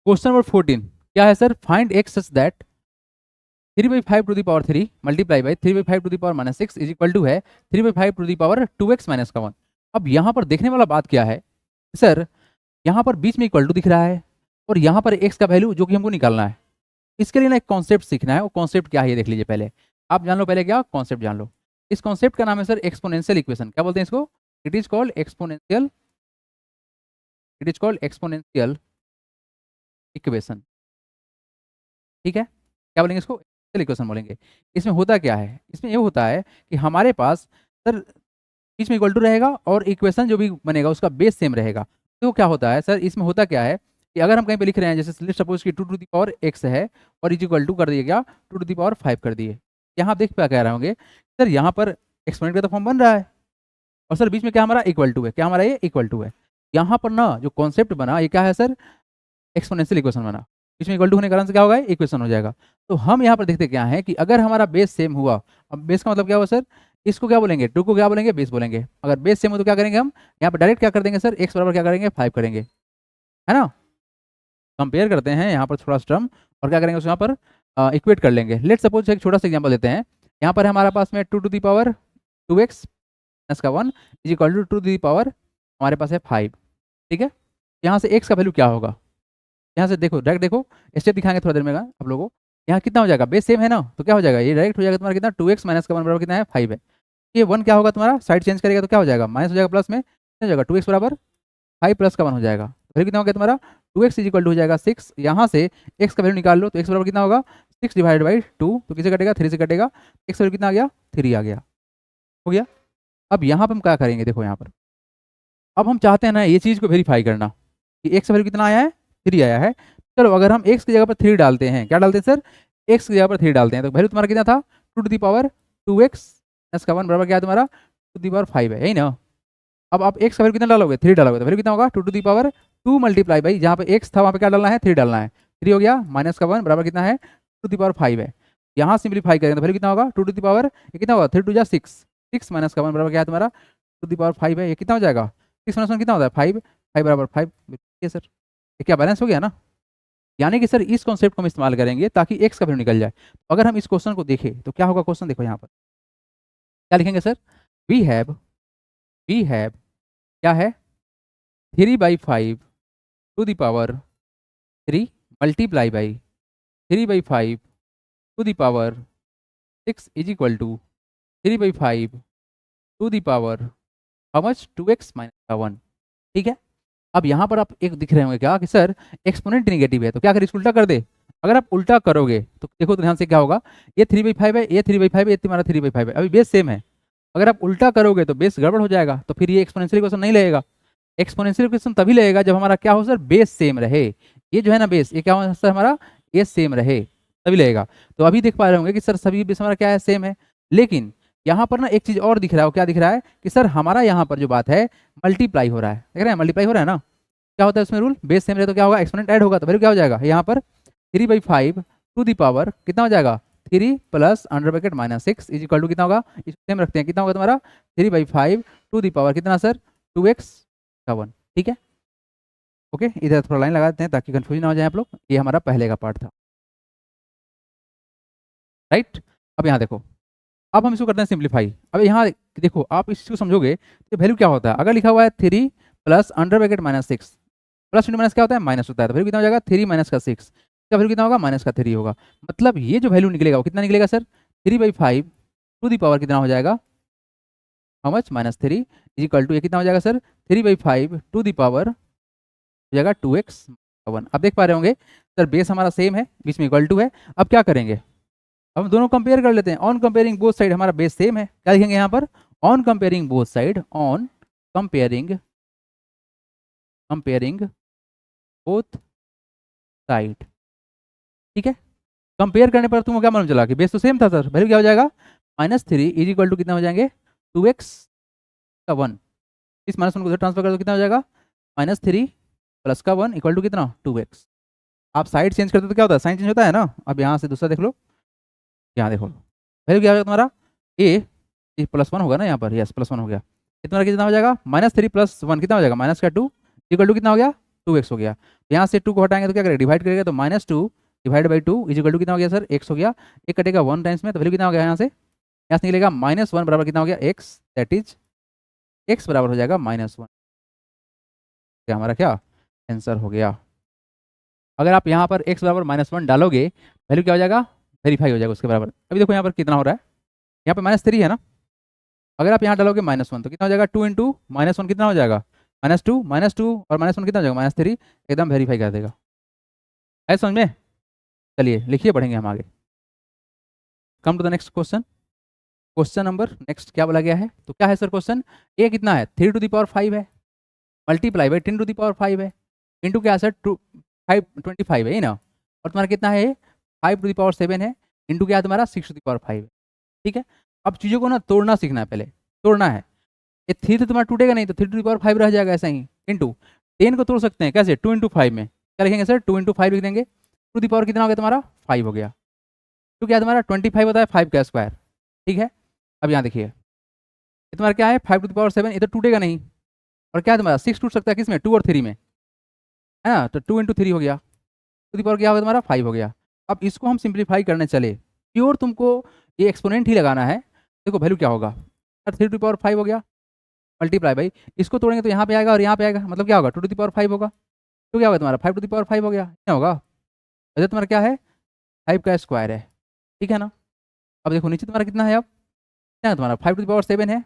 Question number 14 क्या है sir? Find X such that 3/5 to the power 3 multiply by 3/5 to the power -6 is equal to है 3/5 to the power 2x-1। अब यहाँ पर देखने वाला बात क्या है सर? यहाँ पर बीच में इक्वल टू दिख रहा है और यहाँ पर एक्स का वैल्यू जो कि हमको निकालना है। इसके लिए ना एक कॉन्सेप्ट सीखना है। वो कॉन्सेप्ट क्या है ये देख लीजिए पहले। आप जान लो पहले क्या कॉन्सेप्ट जान लो। इस कॉन्सेप्ट का नाम है सर एक्सपोनेंशियल इक्वेशन। क्या बोलते हैं इसको? It is called exponential, it is called exponential equation. ठीक है, क्या बोलेंगे इसको? एक्सपोनेंशियल इक्वेशन बोलेंगे। इसमें होता क्या है? इसमें ये होता है कि हमारे पास सर बीच में इक्वल टू रहेगा और इक्वेशन जो भी बनेगा उसका बेस सेम रहेगा। तो क्या होता है सर? इसमें होता क्या है कि अगर हम कहीं पे लिख रहे हैं, जैसे लेट्स सपोज कि 2 टू द पावर x है और इज इक्वल टू कर दिया गया 2 टू द पावर 5 कर दिए। यहाँ आप देख पा कह रहे होंगे सर यहाँ पर एक्सपोनेंट का तो फॉर्म बन रहा है और सर बीच में क्या हमारा इक्वल टू है। क्या हमारा ये इक्वल टू है? यहाँ पर ना जो कॉन्सेप्ट बना ये क्या है सर? एक्सपोनेंशियल इक्वेशन बना। बीच में इक्वल टू होने के कारण से क्या होगा? इक्वेशन हो जाएगा। तो हम यहाँ पर देखते क्या है कि अगर हमारा बेस सेम हुआ, अब बेस का मतलब क्या हुआ सर? इसको क्या बोलेंगे? टू को क्या बोलेंगे? बेस बोलेंगे। अगर बेस सेम हो तो क्या करेंगे हम? यहाँ पर डायरेक्ट क्या कर देंगे सर? एक्स बराबर क्या करेंगे? 5 करेंगे, है ना? कंपेयर करते हैं यहाँ पर थोड़ा सा टर्म और क्या करेंगे उसको यहाँ पर इक्वेट कर लेंगे। लेट सपोज एक छोटा सा एग्जांपल लेते हैं। यहाँ पर हमारे पास में 2 to the power 2x-1 is equal to 2 to the power हमारे पास है 5। ठीक है, यहाँ से x का वैल्यू क्या होगा? यहाँ से देखो डायरेक्ट देखो, स्टेप दिखाएंगे थोड़ा देर में आप लोगों को। यहाँ कितना हो जाएगा? बेस सेम है ना, तो क्या हो जाएगा? ये डायरेक्ट हो जाएगा तुम्हारा कितना? 2x माइनस का 1 बराबर कितना है? 5 है। ये 1 क्या होगा तुम्हारा? साइड चेंज करेगा तो क्या हो जाएगा? माइनस हो जाएगा, प्लस में क्या हो जाएगा? 2x बराबर 5 प्लस का 1 हो जाएगा। वैल्यू कितना हो गया तुम्हारा? 2x इज इक्वल टू हो जाएगा 6। यहाँ से x का वैल्यू निकाल लो तो x बराबर कितना होगा? 6 डिवाइड बाई 2, तो किसे कटेगा? 3 से कटेगा। x वैल्यू कितना आ गया? 3 आ गया। हो गया। अब यहाँ पर हम क्या करेंगे? देखो यहाँ पर अब हम चाहते हैं ना ये चीज़ को वेरीफाई करना कि x वैल्यू कितना आया है? 3 आया है। चलो अगर हम x की जगह पर 3 डालते हैं, क्या डालते हैं सर? x की जगह पर 3 डालते हैं तो वैल्यू तुम्हारा कितना था? 2 to the power 2x plus का 1 बराबर क्या है तुम्हारा? 2 टू द पावर 5 है, यही ना? अब आप x का वैल्यू कितना डालोगे? 3 डालोगे तो वैल्यू कितना होगा? 2 to the power 2 multiply by जहाँ पे x था वहाँ पे क्या डालना है? 3 डालना है। 3 हो गया, माइनस का 1 बराबर कितना है? 2 टू द पावर 5 है। यहाँ सिंप्लीफाई करेंगे तो वैल्यू कितना होगा? 2 टू द पावर ये कितना होगा? 3 टू जा 6, 6 माइनस का 1 बराबर क्या है तुम्हारा? 2 टू द पावर 5 है। ये कितना हो जाएगा? 6 माइनस 1 कितना होता है? 5, 5 बराबर 5। ये सर ये क्या बैलेंस हो गया ना? यानी कि सर इस कॉन्सेप्ट को हम इस्तेमाल करेंगे ताकि x का वैल्यू निकल जाए। अगर हम इस क्वेश्चन को देखें तो क्या होगा? क्वेश्चन देखो यहाँ पर क्या लिखेंगे सर? वी हैव क्या है? 3/5 to the power 3 multiply by 3/5 to the power 6 is equal to 3/5 to the power how much? 2x minus का 1। ठीक है, अब यहाँ पर आप एक दिख रहे होंगे क्या कि सर एक्सपोनेंट नेगेटिव है तो क्या करें? इसको उल्टा कर दे। अगर आप उल्टा करोगे तो देखो तो ध्यान से क्या होगा? ये 3/5 है, ये 3/5 है, ये तुम्हारा 3/5 है। अभी बेस सेम है। अगर आप उल्टा करोगे तो बेस गड़बड़ हो जाएगा, तो फिर ये एक्सपोनेंशियल इक्वेशन नहीं लगेगा। एक्सपोनेंशियल इक्वेशन तभी लगेगा जब हमारा क्या हो सर? बेस सेम रहे। ये जो है ना बेस, ये क्या हो सर? हमारा बेस सेम रहे तभी लगेगा। तो अभी देख पा रहे होंगे कि सर सभी बेस हमारा क्या है? सेम है। लेकिन यहाँ पर ना एक चीज और दिख रहा है। वो क्या दिख रहा है कि सर हमारा यहाँ पर जो बात है मल्टीप्लाई हो रहा है। देख रहे हैं मल्टीप्लाई हो रहा है ना? क्या होता है उसमें रूल? बेस सेम रहे तो क्या होगा? एक्सपोनेंट ऐड होगा तो वैल्यू क्या हो जाएगा? यहाँ पर 3/5 टू द पावर कितना हो जाएगा? 3 plus under bracket -6 is equal to कितना होगा? इसको सेम रखते हैं, कितना होगा तुम्हारा? 3/5 टू द पावर कितना सर? 2x का 1। ठीक है, ओके। इधर थोड़ा लाइन लगा देते हैं ताकि कंफ्यूजन ना हो जाए आप लोग। ये हमारा पहले का पार्ट था, राइट? अब यहाँ देखो, अब हम इसको करते हैं सिंप्लीफाई। अब यहाँ देखो आप इस चीज़ को समझोगे तो वैल्यू क्या होता है? अगर लिखा हुआ है 3 plus under bracket -6, plus into minus क्या होता है? माइनस होता है। तो वैल्यू कितना हो जाएगा? 3 माइनस का 6 का वैल्यू कितना होगा? माइनस का 3 होगा। मतलब ये जो वैल्यू निकलेगा वो कितना निकलेगा सर? 3/5 टू दी पावर कितना हो जाएगा? How much? -3 is equal to ये कितना हो जाएगा सर? 3/5 टू दी पावर हो जाएगा 2x 1। अब देख पा रहे होंगे सर बेस हमारा सेम है, बीच में इक्वल टू है। अब क्या करेंगे? अब हम दोनों कंपेयर कर लेते हैं। ऑन कंपेयरिंग बोथ साइड हमारा बेस सेम है। क्या लिखेंगे यहाँ पर? On comparing both side, on comparing both side. ठीक है, कंपेयर करने पर तुमको क्या मालूम चला कि बेस तो सेम था सर। वैल्यू क्या हो जाएगा? -3 इज इक्वल टू कितना हो जाएंगे? 2x का 1। इस -1 को उधर ट्रांसफर कर दो, कितना हो जाएगा? -3 प्लस का 1 इक्वल टू कितना? 2x। आप साइड चेंज करते तो क्या होता है? साइन चेंज होता है ना। अब यहाँ से दूसरा देख लो, यहाँ देखो वैल्यू क्या होगा तुम्हारा? ये +1 होगा ना यहाँ पर? यस, +1 हो गया। ये तुम्हारा कितना हो जाएगा? -3 प्लस 1 कितना हो जाएगा? -2 इक्वल टू कितना हो गया? 2x हो गया। यहाँ से 2 को हटाएंगे तो क्या करेगा, डिवाइड करेगा तो -2 divide by 2 is equal to कितना हो गया सर, x हो गया। एक कटेगा 1 टाइम्स में तो वैल्यू कितना हो गया, यहाँ से निकलेगा -1 बराबर कितना हो गया x, दैट इज x बराबर हो जाएगा -1। क्या हमारा क्या आंसर हो गया। अगर आप यहाँ पर x बराबर -1 डालोगे वैल्यू क्या हो जाएगा, वेरीफाई हो जाएगा उसके बराबर। अभी देखो यहाँ पर कितना हो रहा है, यहाँ पे -3 है ना, अगर आप यहाँ डालोगे -1 तो कितना हो जाएगा, 2 इंटू -1 कितना हो जाएगा, -2 और -1 कितना हो जाएगा, -3, एकदम वेरीफाई कर देगा। है समझ में। चलिए लिखिए, पढ़ेंगे हम आगे। Come to the next question. Question number next क्या बोला गया है, तो क्या है सर क्वेश्चन, ए कितना है 3 टू द पावर 5 है, multiply by 10 to the power 5 है, इंटू क्या है सर 25 है ना, और तुम्हारा कितना है 5 टू द पावर 7 है, इंटू क्या है तुम्हारा 6 टू द पावर 5 है। ठीक है, अब चीज़ों को ना तोड़ना सीखना है, पहले तोड़ना है। ये 3 तो तुम्हारा टूटेगा नहीं, तो 3 टू द पावर 5 रह जाएगा ऐसा ही, इंटू 10 को तोड़ सकते हैं कैसे, 2 इंटू 5 में क्या लिखेंगे सर, 2 इंटू 5 लिख देंगे, टू द पावर कितना हो गया तुम्हारा 5 हो गया, तो क्या तुम्हारा 25 होता है 5 का स्क्वायर। ठीक है, अब यहाँ देखिए ये तुम्हारा क्या है 5 टू द पावर 7, इधर टूटेगा नहीं, और क्या है तुम्हारा 6 टूट सकता है किस में, 2 और 3 में, है ना, तो 2 इंटू 3 हो गया, टू द पावर क्या होगा तुम्हारा 5 हो गया। अब इसको हम सिंप्लीफाई करने चले, प्योर तुमको ये एक्सपोनेंट ही लगाना है। देखो वैल्यू क्या होगा, 3 टू द पावर 5 हो गया, मल्टीप्लाई भाई इसको तोड़ेंगे तो यहाँ पे आएगा और यहाँ पे आएगा, मतलब क्या होगा 2 टू द पावर 5 होगा, तो क्या होगा तुम्हारा 5 टू द पावर 5 हो गया, क्या होगा, वैसे तुम्हारा क्या है 5 का स्क्वायर है। ठीक है ना, अब देखो नीचे तुम्हारा कितना है, अब क्या है तुम्हारा 5 टू द पावर 7 है,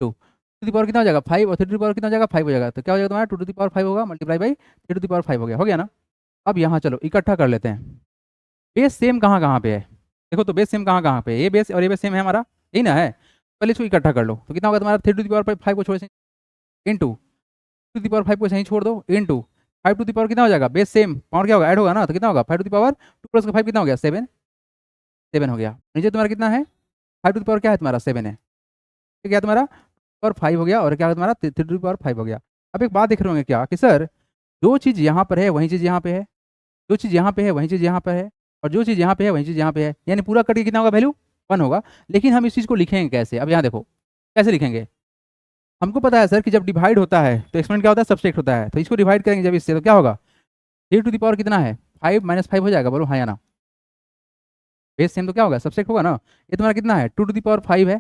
2 टू द पावर कितना हो जाएगा 5, और 3 टू द पावर कितना हो जाएगा 5 हो जाएगा, तो क्या हो जाएगा तुम्हारा 2 टू द पावर 5 होगा, multiply by 3 to the power 5 हो गया ना। अब यहाँ चलो इकट्ठा कर लेते हैं, बेस सेम कहाँ कहाँ पे है, देखो तो बेस सेम कहाँ कहाँ पे है, ये बेस और ये बेस सेम है हमारा, यही ना है, पहले इसको इकट्ठा कर लो तो कितना होगा तुम्हारा 3 टू द पावर 5 को छोड़ से इंटू टू द पावर 5 को सही छोड़ दो, इंटू 5 टू द पावर कितना हो जाएगा, बेस सेम पावर क्या होगा ऐड होगा ना, तो कितना होगा 5 टू द पावर 2 प्लस 5 कितना हो गया 7, 7 हो गया। नीचे तुम्हारा कितना है 5 टू द पावर क्या है तुम्हारा 7 है, ठीक है तुम्हारा पावर 5 हो गया, और क्या है तुम्हारा 3 टू द पावर 5 हो गया। अब एक बात देख रहे होंगे क्या कि सर जो चीज़ यहाँ पर है वही चीज़ यहाँ पे है, जो चीज़ यहाँ पे है वही चीज़ यहाँ पे है, और जो चीज़ यहाँ पे है वही चीज़ यहाँ पे है, यानी पूरा कट के कितना होगा वैल्यू 1 होगा। लेकिन हम इस चीज़ को लिखेंगे कैसे, अब यहाँ देखो कैसे लिखेंगे, हमको पता है सर कि जब डिवाइड होता है तो एक्सपोनेंट क्या होता है सब्सट्रैक्ट होता है, तो इसको डिवाइड करेंगे जब इससे तो क्या होगा 3 टू द पावर कितना है 5 माइनस 5 हो जाएगा, बोलो हाँ या ना, बेस सेम तो क्या होगा सब्सट्रैक्ट होगा ना, ये तुम्हारा कितना है 2 टू द पावर 5 है,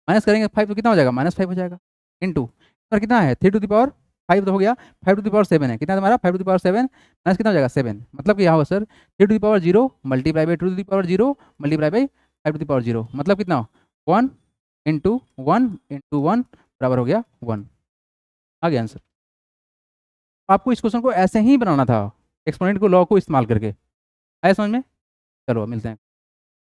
माइनस करेंगे 5 तो कितना हो जाएगा -5 हो जाएगा, इंटू पर कितना है 3 टू द पावर 5 तो हो गया, 5 टू द पावर 7 है, कितना तुम्हारा 5 टू द पावर 7 माइनस कितना हो जाएगा 7, मतलब क्या होगा sir 3 to the power 0 multiply by 2 to the power 0 multiply by 5 to the power 0, मतलब कितना 1 इंटू 1 बराबर हो गया 1, आ गया आंसर। आपको इस क्वेश्चन को ऐसे ही बनाना था, एक्सपोनेंट को लॉ को इस्तेमाल करके, आया समझ में। चलो मिलते हैं।